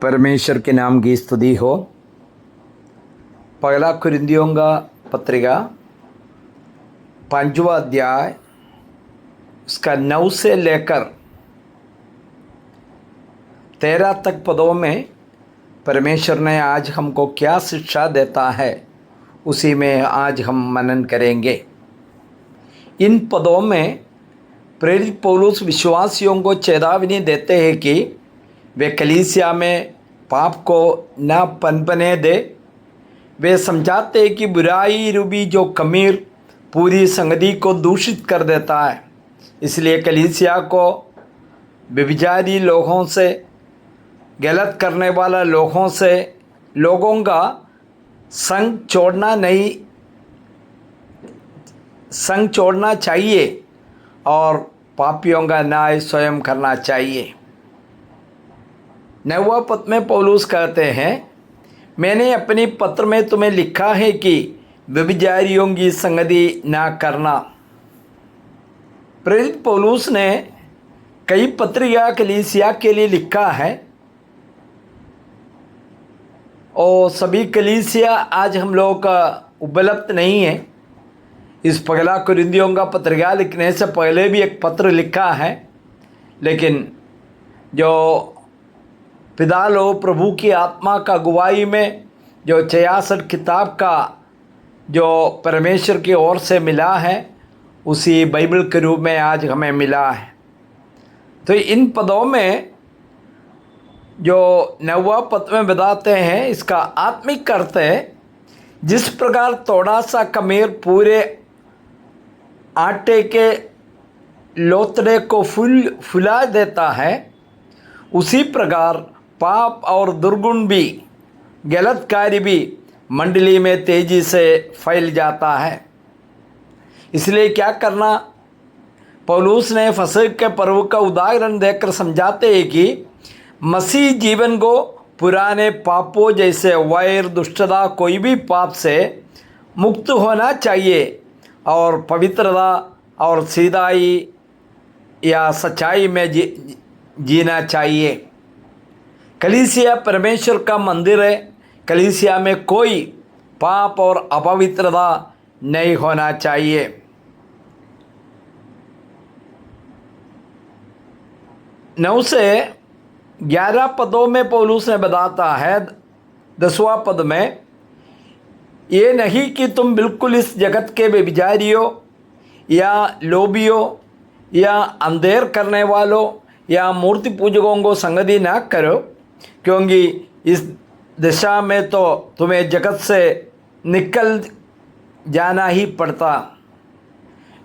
परमेश्वर के नाम की स्तुति हो। पहला कुरिन्थियों का पत्रिका 5वां अध्याय उसका 9 से लेकर 13 तक पदों में परमेश्वर ने आज हमको क्या शिक्षा देता है, उसी में आज हम मनन करेंगे। इन पदों में प्रेरित पौलुस विश्वासियों को चेतावनी देते हैं कि वे कलीसिया में पाप को न पनपने दे। वे समझाते हैं कि बुराई रूबी जो खमीर पूरी संगति को दूषित कर देता है, इसलिए कलीसिया को व्यभिचारी लोगों से, गलत करने वाला लोगों का संग छोड़ना चाहिए और पापियों का न्याय स्वयं करना चाहिए। 9वां पद में पौलुस कहते हैं, मैंने अपनी पत्र में तुम्हें लिखा है कि व्यभिचारियों की संगति ना करना। प्रेरित पौलुस ने कई पत्रिका कलीसिया के लिए लिखा है और सभी कलीसिया आज हम लोग का उपलब्ध नहीं है। इस पहला कुरिन्थियों का पत्रिका लिखने से पहले भी एक पत्र लिखा है, लेकिन जो पिता लोग प्रभु की आत्मा का अगुवाई में जो 66 किताब का जो परमेश्वर की ओर से मिला है, उसी बाइबल के रूप में आज हमें मिला है। तो इन पदों में जो 9वां पद में बताते हैं, इसका आत्मिक अर्थ है, जिस प्रकार थोड़ा सा खमीर पूरे आटे के लोथड़े को फुला देता है, उसी प्रकार पाप और दुर्गुण भी, गलत कार्य भी मंडली में तेजी से फैल जाता है। इसलिए क्या करना, पौलुस ने फसह के पर्व का उदाहरण देकर समझाते हैं कि मसीह जीवन को पुराने पापों जैसे वैर, दुष्टता, कोई भी पाप से मुक्त होना चाहिए और पवित्रता और सीधाई या सच्चाई में जीना चाहिए। कलीसिया परमेश्वर का मंदिर है। कलीसिया में कोई पाप और अपवित्रता नहीं होना चाहिए। नौ से 11 पदों में पौलुस ने बताता है, 10वां पद में, ये नहीं कि तुम बिल्कुल इस जगत के व्यभिचारियों या लोभियों या अंधेर करने वालों या मूर्ति पूजकों को संगति ना करो, क्योंकि इस दशा में तो तुम्हें जगत से निकल जाना ही पड़ता।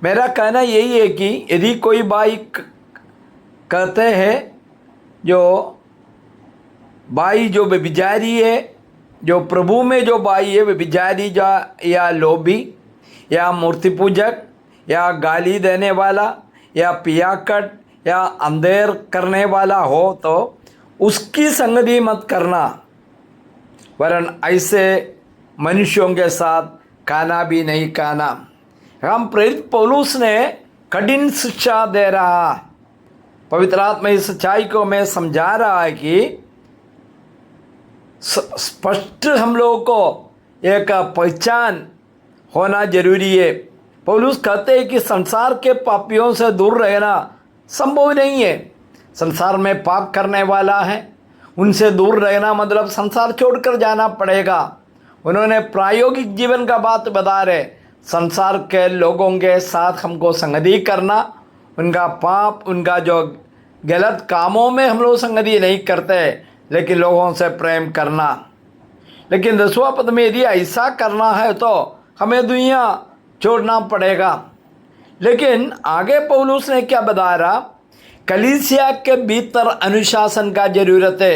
मेरा कहना यही है कि यदि कोई भाई कहते हैं जो व्यभिचारी है, जो प्रभु में जो भाई है व्यभिचारी या लोभी या मूर्ति पूजक या गाली देने वाला या पियाकट या अंधेर करने वाला हो, तो उसकी संगति मत करना, वरन ऐसे मनुष्यों के साथ खाना भी नहीं खाना। हम प्रेरित पौलुस ने कठिन शिक्षा दे रहा, पवित्र आत्मा इस सच्चाई को मैं समझा रहा है कि स्पष्ट हम लोगों को एक पहचान होना जरूरी है। पौलुस कहते हैं कि संसार के पापियों से दूर रहना संभव नहीं है। संसार में पाप करने वाला है, उनसे दूर रहना मतलब संसार छोड़कर जाना पड़ेगा। उन्होंने प्रायोगिक जीवन का बात बता रहे, संसार के लोगों के साथ हमको संगति करना, उनका पाप, उनका जो गलत कामों में हम लोग संगति नहीं करते, लेकिन लोगों से प्रेम करना। लेकिन 10वां पद में यदि ऐसा करना है तो हमें दुनिया छोड़ना पड़ेगा। लेकिन आगे पौलुस ने क्या बता रहा, कलीसिया के भीतर अनुशासन का जरूरत है।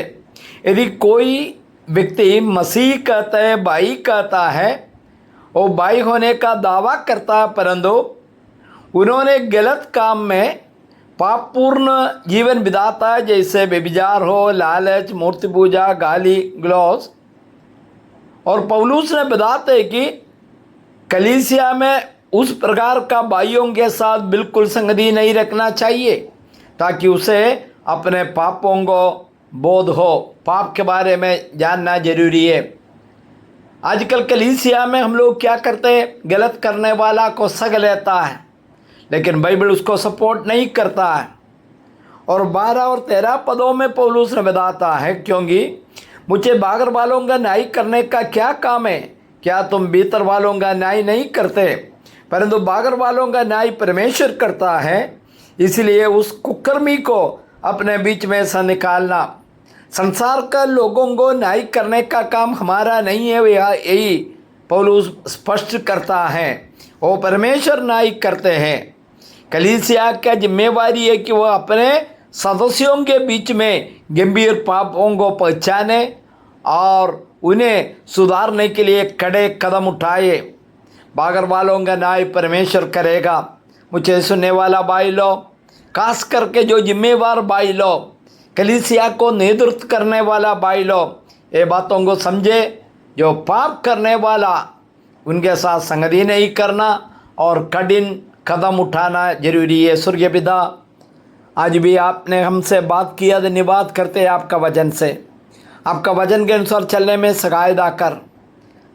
यदि कोई व्यक्ति मसीह कहता है, भाई कहता है, वो भाई होने का दावा करता है, परंतु उन्होंने गलत काम में पापपूर्ण जीवन बिताता है, जैसे व्यभिचार हो, लालच, मूर्ति पूजा, गाली गलौज। और पौलुस ने बताते हैं कि कलीसिया में उस प्रकार का भाइयों के साथ बिल्कुल संगति नहीं रखना चाहिए, ताकि उसे अपने पापों को बोध हो, पाप के बारे में जानना जरूरी है। आजकल कलीसिया में हम लोग क्या करते हैं, गलत करने वाला को सग लेता है, लेकिन बाइबल उसको सपोर्ट नहीं करता है। और 12 और 13 पदों में पौलुस ने बताता है, क्योंकि मुझे बाहर वालों का न्याय करने का क्या काम है, क्या तुम भीतर वालों का न्याय नहीं करते, परंतु बाहर वालों का न्याय परमेश्वर करता है। इसलिए उस कुकर्मी को अपने बीच में से निकालना। संसार का लोगों को न्याय करने का काम हमारा नहीं है, यही पौलुस स्पष्ट करता है। वो परमेश्वर न्याय करते हैं। कलीसिया का जिम्मेवारी है कि वह अपने सदस्यों के बीच में गंभीर पापों को पहचाने और उन्हें सुधारने के लिए कड़े कदम उठाए। बागर वालों का न्याय परमेश्वर करेगा। मुझे सुनने वाला भाई लोग, खास करके जो जिम्मेवार भाई लोग, कलीसिया को नेतृत्व करने वाला भाई लोग, ये बातों को समझे। जो पाप करने वाला, उनके साथ संगति नहीं करना और कठिन कदम उठाना जरूरी है। स्वर्गीय पिता, आज भी आपने हमसे बात किया, धन्यवाद करते हैं आपका वचन से। आपका वचन के अनुसार चलने में सहायता कर।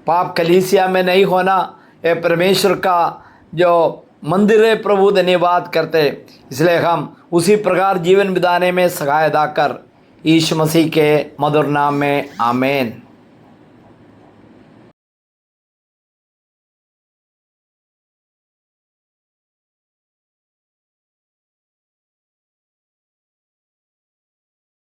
पाप कलीसिया में नहीं होना, ये परमेश्वर का जो मंदिर है प्रभु, धन्यवाद करते। इसलिए हम उसी प्रकार जीवन बिताने में सहायता कर। यीशु मसीह के मधुर नाम में आमीन।